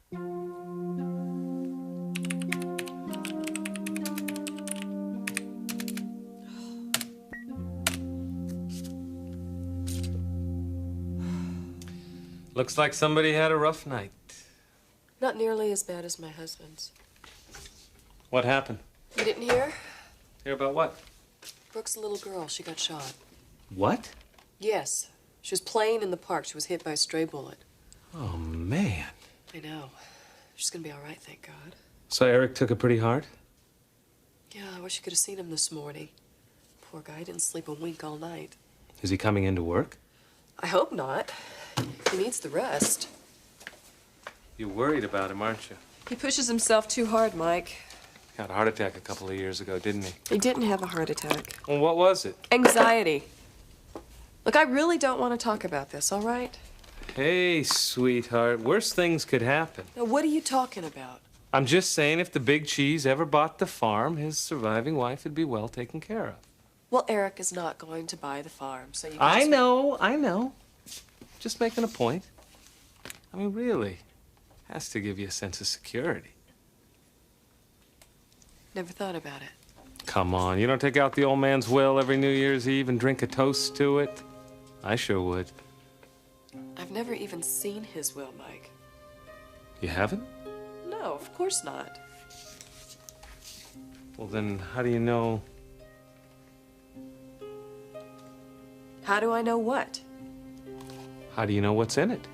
Looks like somebody had a rough night. Not nearly as bad as my husband's. What happened? You didn't hear? Hear about what? Brooke's a little girl. She got shot. What? Yes. She was playing in the park. She was hit by a stray bullet. Oh, man. I know. She's gonna be all right, thank God. So Eric took it pretty hard? Yeah, I wish you could have seen him this morning. Poor guy didn't sleep a wink all night. Is he coming into work? I hope not. He needs the rest. You're worried about him, aren't you? He pushes himself too hard, Mike. He had a heart attack a couple of years ago, didn't he? He didn't have a heart attack. Well, what was it? Anxiety. Look, I really don't want to talk about this, all right? Hey, sweetheart, worse things could happen. Now, what are you talking about? I'm just saying if the big cheese ever bought the farm, his surviving wife would be well taken care of. Well, Eric is not going to buy the farm, so you I know. Just making a point. I mean, really, has to give you a sense of security. Never thought about it. Come on, you don't take out the old man's will every New Year's Eve and drink a toast to it? I sure would. I've never even seen his will, Mike. You haven't? No, of course not. Well, then how do you know? How do I know what? How do you know what's in it?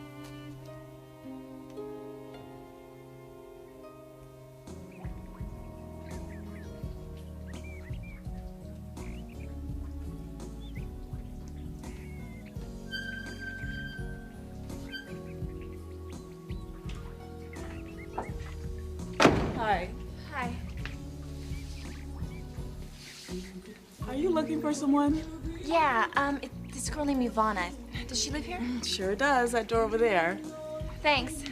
Hi. Hi. Are you looking for someone? Yeah, this girl named Ivana. Does she live here? Sure does. That door over there. Thanks.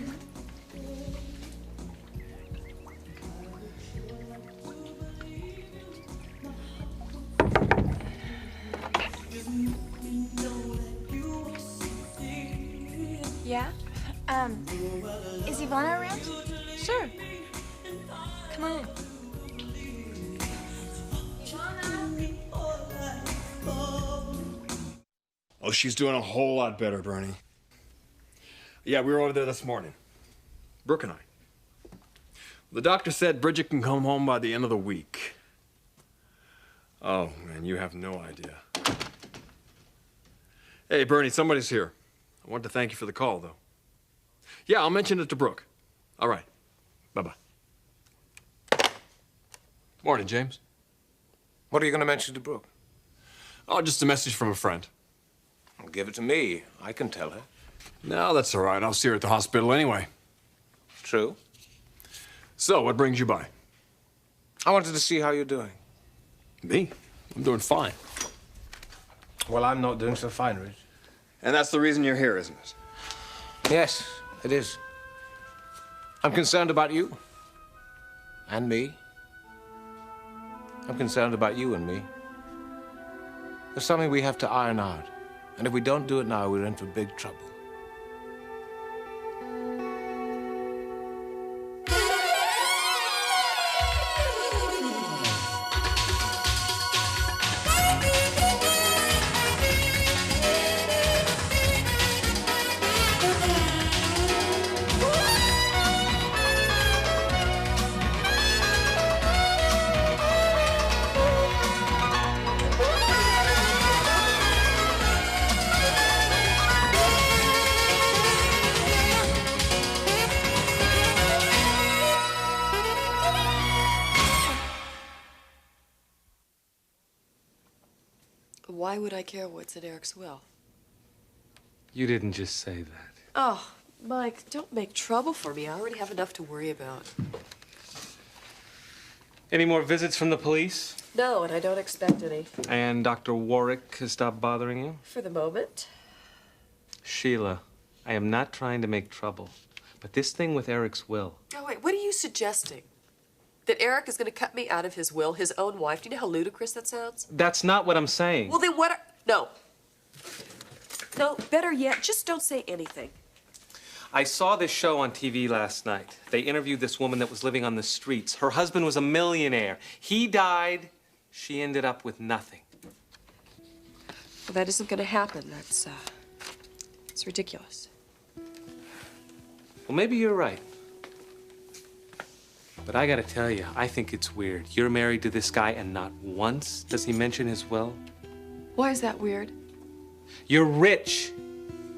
Yeah? Is Ivana around? Sure. Come on in. Oh, she's doing a whole lot better, Bernie. Yeah, we were over there this morning. Brooke and I. The doctor said Bridget can come home by the end of the week. Oh, man, you have no idea. Hey, Bernie, somebody's here. I want to thank you for the call, though. Yeah, I'll mention it to Brooke. All right. Bye-bye. Morning, James. What are you going to mention to Brooke? Oh, just a message from a friend. Well, give it to me. I can tell her. No, that's all right. I'll see her at the hospital anyway. True. So, what brings you by? I wanted to see how you're doing. Me? I'm doing fine. Well, I'm not doing so fine, Rich. And that's the reason you're here, isn't it? Yes, it is. I'm concerned about you. And me. I'm concerned about you and me. There's something we have to iron out. And if we don't do it now, we're in for big trouble. Why would I care what's in Eric's will? You didn't just say that. Oh, Mike, don't make trouble for me. I already have enough to worry about. Any more visits from the police? No, and I don't expect any. And Dr. Warwick has stopped bothering you? For the moment. Sheila, I am not trying to make trouble, but this thing with Eric's will. Oh, wait, what are you suggesting? That Eric is going to cut me out of his will, his own wife? Do you know how ludicrous that sounds? That's not what I'm saying. Well, then what are... No. No, better yet, just don't say anything. I saw this show on TV last night. They interviewed this woman that was living on the streets. Her husband was a millionaire. He died. She ended up with nothing. Well, that isn't going to happen. It's ridiculous. Well, maybe you're right. But I gotta tell you, I think it's weird. You're married to this guy and not once does he mention his will. Why is that weird? You're rich.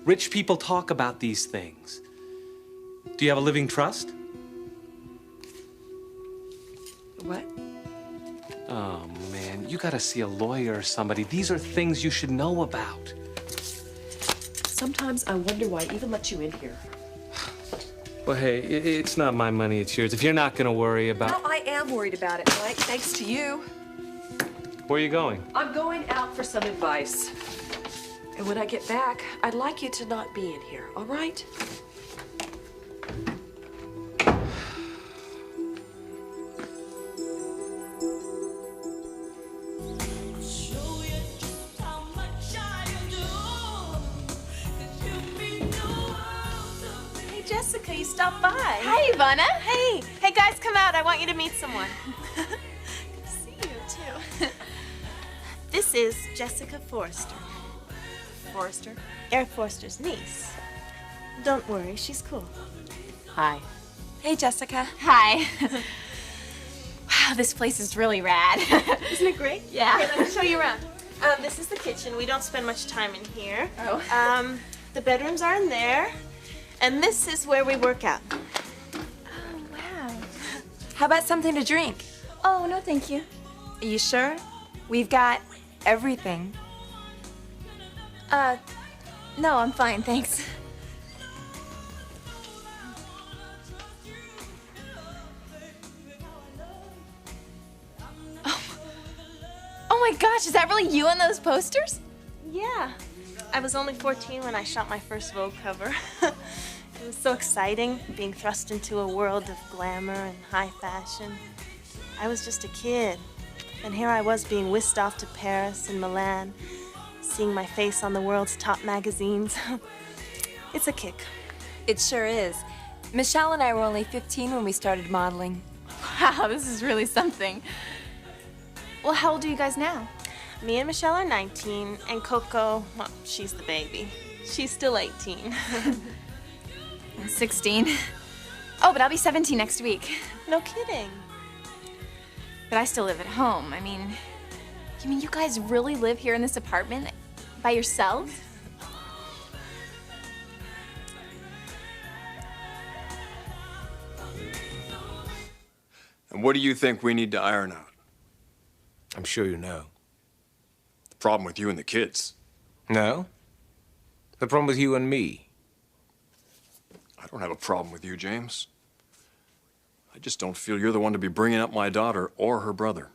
Rich people talk about these things. Do you have a living trust? What? Oh, man, you gotta see a lawyer or somebody. These are things you should know about. Sometimes I wonder why I even let you in here. Well, hey, it's not my money, it's yours. If you're not gonna worry about... No, I am worried about it, Mike, thanks to you. Where are you going? I'm going out for some advice. And when I get back, I'd like you to not be in here, all right? Jessica, you stopped by. Hi, Ivana. Hey. Hey, guys, come out. I want you to meet someone. Good to see you, too. This is Jessica Forrester. Forrester? Eric Forrester's niece. Don't worry, she's cool. Hi. Hey, Jessica. Hi. Wow, this place is really rad. Isn't it great? Yeah. Okay, let me show you around. This is the kitchen. We don't spend much time in here. Oh. The bedrooms are in there. And this is where we work out. Oh, wow. How about something to drink? Oh, no, thank you. Are you sure? We've got everything. No, I'm fine, thanks. Oh my gosh, is that really you on those posters? Yeah. I was only 14 when I shot my first Vogue cover. It was so exciting, being thrust into a world of glamour and high fashion. I was just a kid, and here I was being whisked off to Paris and Milan, seeing my face on the world's top magazines. It's a kick. It sure is. Michelle and I were only 15 when we started modeling. Wow, this is really something. Well, how old are you guys now? Me and Michelle are 19, and Coco, well, she's the baby. She's still 18. I'm 16. Oh, but I'll be 17 next week. No kidding. But I still live at home. I mean, you guys really live here in this apartment by yourselves? And what do you think we need to iron out? I'm sure you know. The problem with you and the kids. No? The problem with you and me. I don't have a problem with you, James. I just don't feel you're the one to be bringing up my daughter or her brother.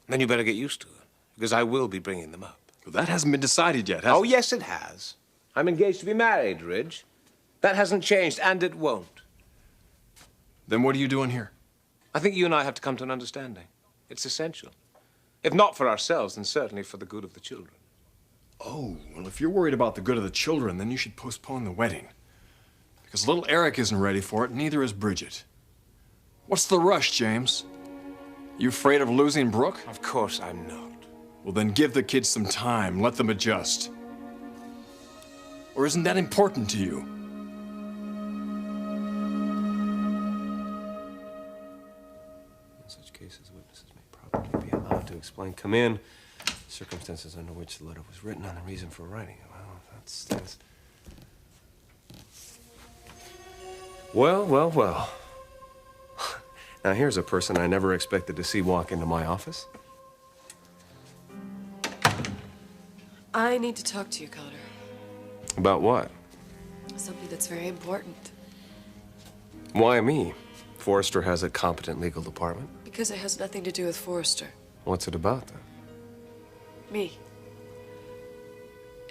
Then you better get used to it, because I will be bringing them up. Well, that hasn't been decided yet, has Oh, it? yes, it has. I'm engaged to be married, Ridge. That hasn't changed, and it won't. Then what are you doing here? I think you and I have to come to an understanding. It's essential. If not for ourselves, then certainly for the good of the children. Oh, well, if you're worried about the good of the children, then you should postpone the wedding. Because little Eric isn't ready for it, neither is Bridget. What's the rush, James? You afraid of losing Brooke? Of course I'm not. Well, then give the kids some time. Let them adjust. Or isn't that important to you? In such cases, witnesses may probably be allowed to explain. Come in. Circumstances under which the letter was written and the reason for writing it. Well, that's... Well. Now, here's a person I never expected to see walk into my office. I need to talk to you, Connor. About what? Something that's very important. Why me? Forrester has a competent legal department. Because it has nothing to do with Forrester. What's it about, then? Me.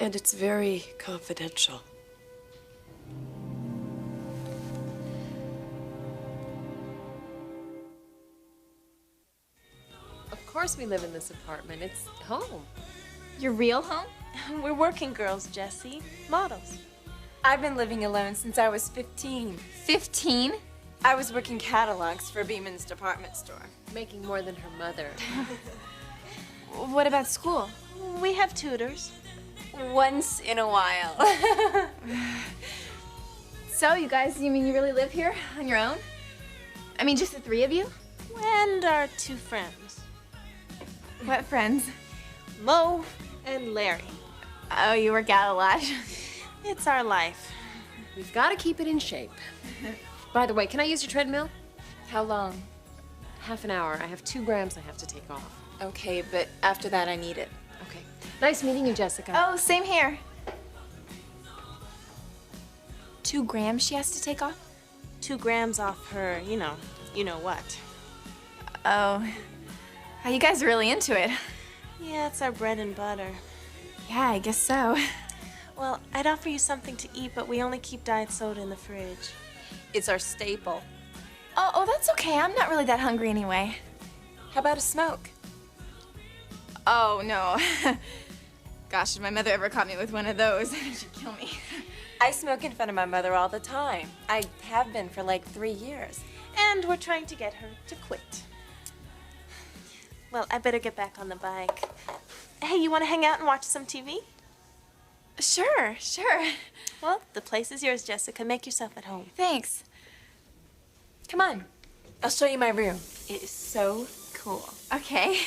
And it's very confidential. Of course we live in this apartment. It's home. Your real home? We're working girls, Jessie. Models. I've been living alone since I was 15. 15? I was working catalogs for Beeman's department store. Making more than her mother. What about school? We have tutors. Once in a while. So, you guys, you mean you really live here on your own? I mean, just the three of you? And our two friends, What friends? Mo and Larry. Oh, you work out a lot. It's our life. We've got to keep it in shape. By the way, can I use your treadmill? How long? Half an hour. I have 2 grams I have to take off. Okay, but after that I need it. Okay. Nice meeting you, Jessica. Oh, same here. 2 grams she has to take off? 2 grams off her, you know what. Oh. Oh, you guys are really into it. Yeah, it's our bread and butter. Yeah, I guess so. Well, I'd offer you something to eat, but we only keep diet soda in the fridge. It's our staple. Oh, that's okay. I'm not really that hungry anyway. How about a smoke? Oh, no. Gosh, if my mother ever caught me with one of those, she'd kill me. I smoke in front of my mother all the time. I have been for like 3 years. And we're trying to get her to quit. Well, I better get back on the bike. Hey, you want to hang out and watch some TV? Sure. Well, the place is yours, Jessica. Make yourself at home. Thanks. Come on. I'll show you my room. It is so cool. Okay.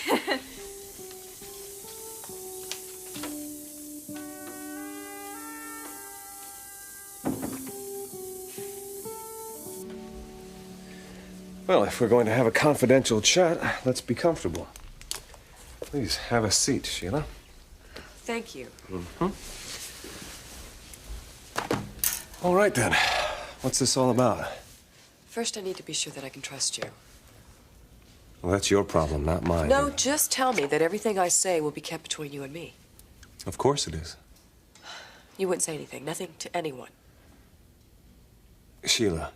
Well, if we're going to have a confidential chat, let's be comfortable. Please have a seat, Sheila. Thank you. All right, then. What's this all about? First, I need to be sure that I can trust you. Well, that's your problem, not mine. No, just tell me that everything I say will be kept between you and me. Of course it is. You wouldn't say anything, nothing to anyone. Sheila,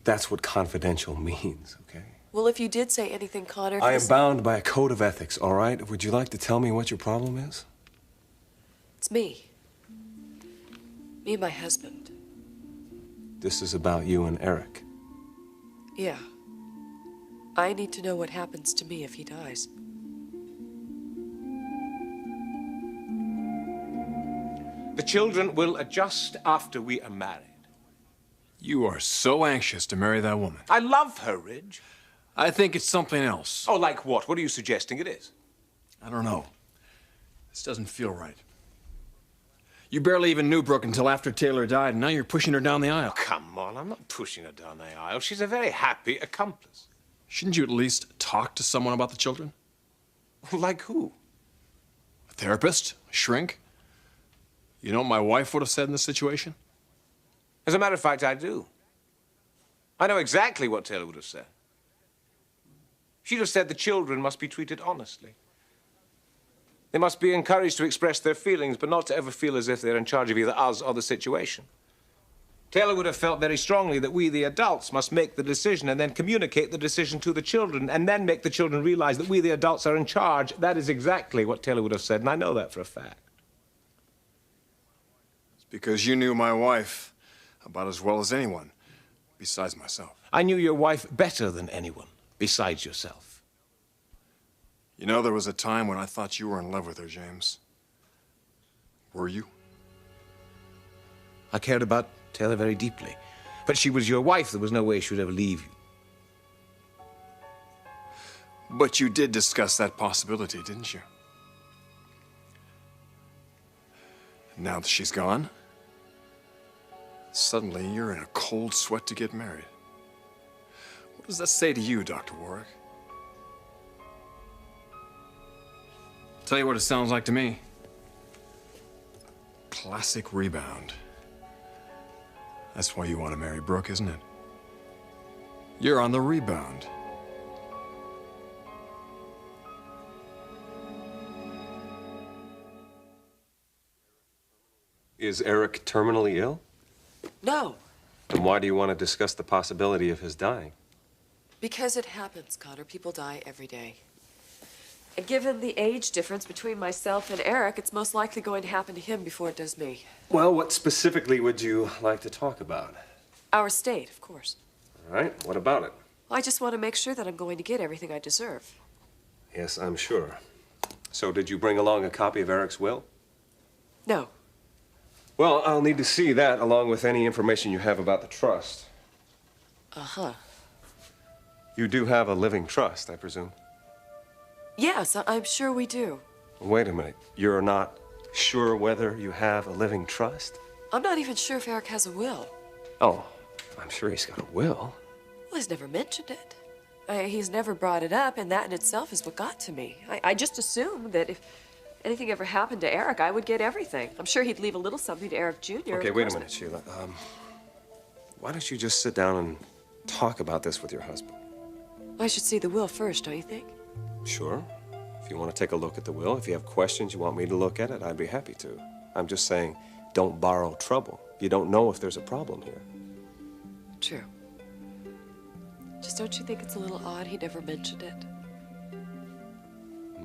that's what confidential means, okay? Well, if you did say anything, Connor... I am bound by a code of ethics, all right? Would you like to tell me what your problem is? It's me. Me and my husband. This is about you and Eric. Yeah. I need to know what happens to me if he dies. The children will adjust after we are married. You are so anxious to marry that woman. I love her, Ridge. I think it's something else. Oh, like what? What are you suggesting it is? I don't know. This doesn't feel right. You barely even knew Brooke until after Taylor died, and now you're pushing her down the aisle. Come on, I'm not pushing her down the aisle. She's a very happy accomplice. Shouldn't you at least talk to someone about the children? Like who? A therapist? A shrink? You know what my wife would have said in this situation? As a matter of fact, I do. I know exactly what Taylor would have said. She'd have said the children must be treated honestly. They must be encouraged to express their feelings, but not to ever feel as if they're in charge of either us or the situation. Taylor would have felt very strongly that we, the adults, must make the decision and then communicate the decision to the children and then make the children realize that we, the adults, are in charge. That is exactly what Taylor would have said, and I know that for a fact. It's because you knew my wife about as well as anyone, besides myself. I knew your wife better than anyone, besides yourself. You know, there was a time when I thought you were in love with her, James. Were you? I cared about Taylor very deeply. But she was your wife. There was no way she would ever leave you. But you did discuss that possibility, didn't you? Now that she's gone, suddenly you're in a cold sweat to get married. What does that say to you, Dr. Warwick? Tell you what it sounds like to me. Classic rebound. That's why you want to marry Brooke, isn't it? You're on the rebound. Is Eric terminally ill? No, Then why do you want to discuss the possibility of his dying? because it happens, Connor. People die every day. And given the age difference between myself and Eric, it's most likely going to happen to him before it does me. Well, what specifically would you like to talk about? Our estate, of course. All right, what about it? I just want to make sure that I'm going to get everything I deserve. Yes, I'm sure. So did you bring along a copy of Eric's will? No. Well, I'll need to see that along with any information you have about the trust. Uh-huh. You do have a living trust, I presume? Yes, I'm sure we do. Wait a minute. You're not sure whether you have a living trust? I'm not even sure if Eric has a will. Oh, I'm sure he's got a will. Well, he's never mentioned it. He's never brought it up, and that in itself is what got to me. I just assumed that if anything ever happened to Eric, I would get everything. I'm sure he'd leave a little something to Eric Jr. Okay, wait a minute, Sheila. Why don't you just sit down and talk about this with your husband? I should see the will first, don't you think? Sure. If you want to take a look at the will, if you have questions you want me to look at it, I'd be happy to. I'm just saying, don't borrow trouble. You don't know if there's a problem here. True. Just don't you think it's a little odd he never mentioned it?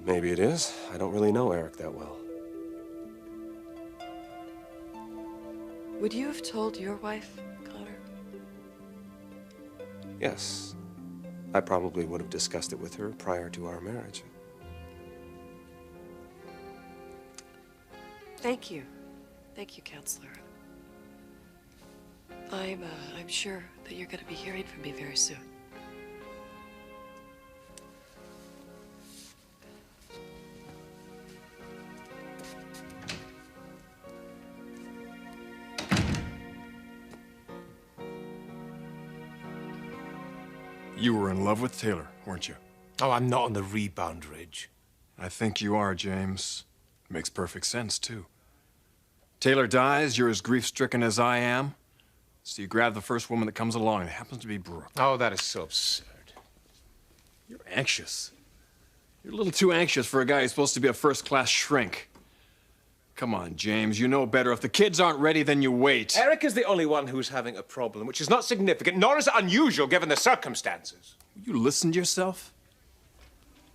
Maybe it is. I don't really know Eric that well. Would you have told your wife, Connor? Yes. I probably would have discussed it with her prior to our marriage. Thank you. Thank you, Counselor. I'm sure that you're going to be hearing from me very soon. You were in love with Taylor, weren't you? Oh, I'm not on the rebound ridge. I think you are, James. Makes perfect sense, too. Taylor dies, you're as grief-stricken as I am. So you grab the first woman that comes along, and it happens to be Brooke. Oh, that is so absurd. You're anxious. You're a little too anxious for a guy who's supposed to be a first-class shrink. Come on, James, you know better. If the kids aren't ready, then you wait. Eric is the only one who's having a problem, which is not significant, nor is it unusual given the circumstances. You listen to yourself?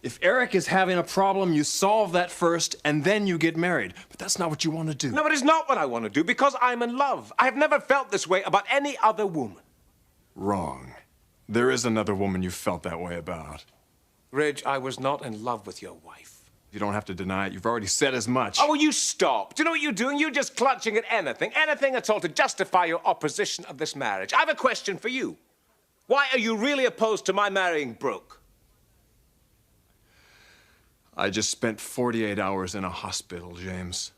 If Eric is having a problem, you solve that first, and then you get married. But that's not what you want to do. No, it is not what I want to do, because I'm in love. I have never felt this way about any other woman. Wrong. There is another woman you felt that way about. Ridge, I was not in love with your wife. You don't have to deny it. You've already said as much. Oh, will you stop? Do you know what you're doing? You're just clutching at anything at all to justify your opposition of this marriage. I have a question for you. Why are you really opposed to my marrying Brooke? I just spent 48 hours in a hospital, James.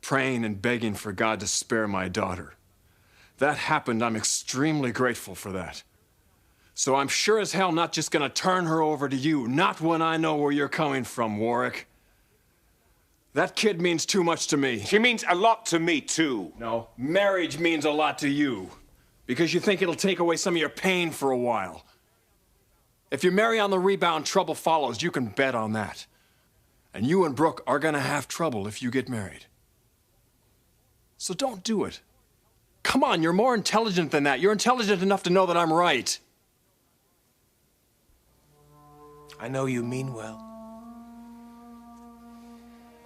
Praying and begging for God to spare my daughter. That happened. I'm extremely grateful for that. So I'm sure as hell not just gonna turn her over to you. Not when I know where you're coming from, Warwick. That kid means too much to me. She means a lot to me, too. No, marriage means a lot to you. Because you think it'll take away some of your pain for a while. If you marry on the rebound, trouble follows. You can bet on that. And you and Brooke are gonna have trouble if you get married. So don't do it. Come on, you're more intelligent than that. You're intelligent enough to know that I'm right. I know you mean well,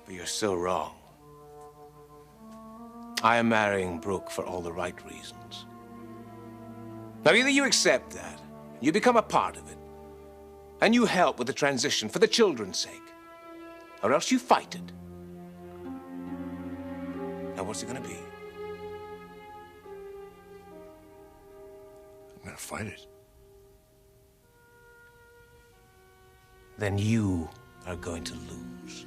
but you're still wrong. I am marrying Brooke for all the right reasons. Now, either you accept that, you become a part of it, and you help with the transition for the children's sake, or else you fight it. Now, what's it gonna be? I'm gonna fight it. Then you are going to lose.